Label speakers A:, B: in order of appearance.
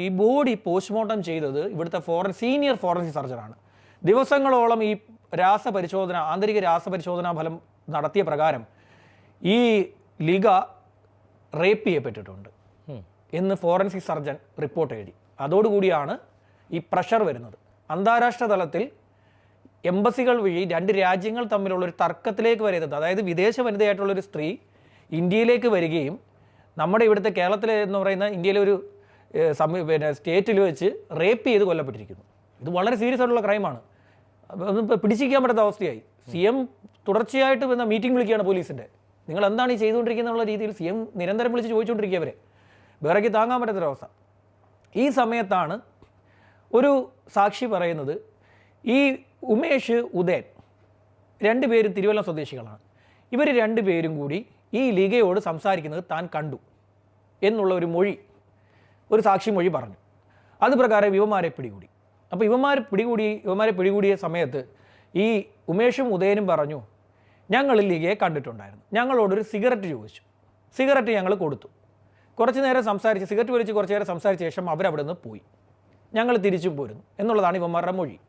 A: ഈ body postmortem ചെയ്തത് ഇവിടുത്തെ സീനിയർ ഫോറൻസിക് സർജനാണ്. ദിവസങ്ങളോളം ഈ ആന്തരിക രാസപരിശോധനാ ഫലം നടത്തിയ പ്രകാരം ഈ ലിഗ റേപ്പ് ചെയ്യപ്പെട്ടിട്ടുണ്ട് എന്ന് ഫോറൻസിക് സർജൻ റിപ്പോർട്ട് എഴുതി. അതോടുകൂടിയാണ് ഈ പ്രഷർ വരുന്നത്. അന്താരാഷ്ട്ര തലത്തിൽ എംബസികൾ വഴി രണ്ട് രാജ്യങ്ങൾ തമ്മിലുള്ളൊരു തർക്കത്തിലേക്ക് വരെ എത്തുന്നത്. അതായത് വിദേശ വനിതയായിട്ടുള്ളൊരു സ്ത്രീ ഇന്ത്യയിലേക്ക് വരികയും നമ്മുടെ ഇവിടുത്തെ കേരളത്തിലെ എന്ന് പറയുന്ന ഇന്ത്യയിലെ ഒരു സ്റ്റേറ്റിൽ വെച്ച് റേപ്പ് ചെയ്ത് കൊല്ലപ്പെട്ടിരിക്കുന്നു. ഇത് വളരെ സീരിയസ് ആയിട്ടുള്ള ക്രൈമാണ്. പിടിച്ചിരിക്കാൻ പറ്റാത്ത അവസ്ഥയായി. CM തുടർച്ചയായിട്ട് വന്ന മീറ്റിംഗ് വിളിക്കുകയാണ് പോലീസിൻ്റെ. നിങ്ങൾ എന്താണ് ഈ ചെയ്തുകൊണ്ടിരിക്കുന്നത് എന്നുള്ള രീതിയിൽ CM നിരന്തരം വിളിച്ച് ചോദിച്ചുകൊണ്ടിരിക്കുക അവരെ. വേറെക്ക് താങ്ങാൻ പറ്റാത്തൊരവസ്ഥ. ഈ സമയത്താണ് ഒരു സാക്ഷി പറയുന്നത്, ഈ ഉമേഷ്, ഉദയൻ രണ്ടുപേരും തിരുവല്ല സ്വദേശികളാണ്. ഇവർ രണ്ടുപേരും കൂടി ഈ ലീഗയോട് സംസാരിക്കുന്നത് താൻ കണ്ടു എന്നുള്ള ഒരു മൊഴി, ഒരു സാക്ഷി മൊഴി പറഞ്ഞു. അത് പ്രകാരം ഇവന്മാരെ പിടികൂടി. അപ്പോൾ ഇവന്മാരെ പിടികൂടിയ സമയത്ത് ഈ ഉമേഷും ഉദയനും പറഞ്ഞു, ഞങ്ങൾ ലീഗയെ കണ്ടിട്ടുണ്ടായിരുന്നു, ഞങ്ങളോടൊരു സിഗരറ്റ് ചോദിച്ചു, സിഗരറ്റ് ഞങ്ങൾ കൊടുത്തു, കുറച്ച് നേരം സംസാരിച്ച് സിഗരറ്റ് വലിച്ച് കുറച്ച് നേരം സംസാരിച്ച ശേഷം അവരവിടെ നിന്ന് പോയി, ഞങ്ങൾ തിരിച്ചും പോരുന്നു എന്നുള്ളതാണ് ഇവന്മാരുടെ മൊഴി.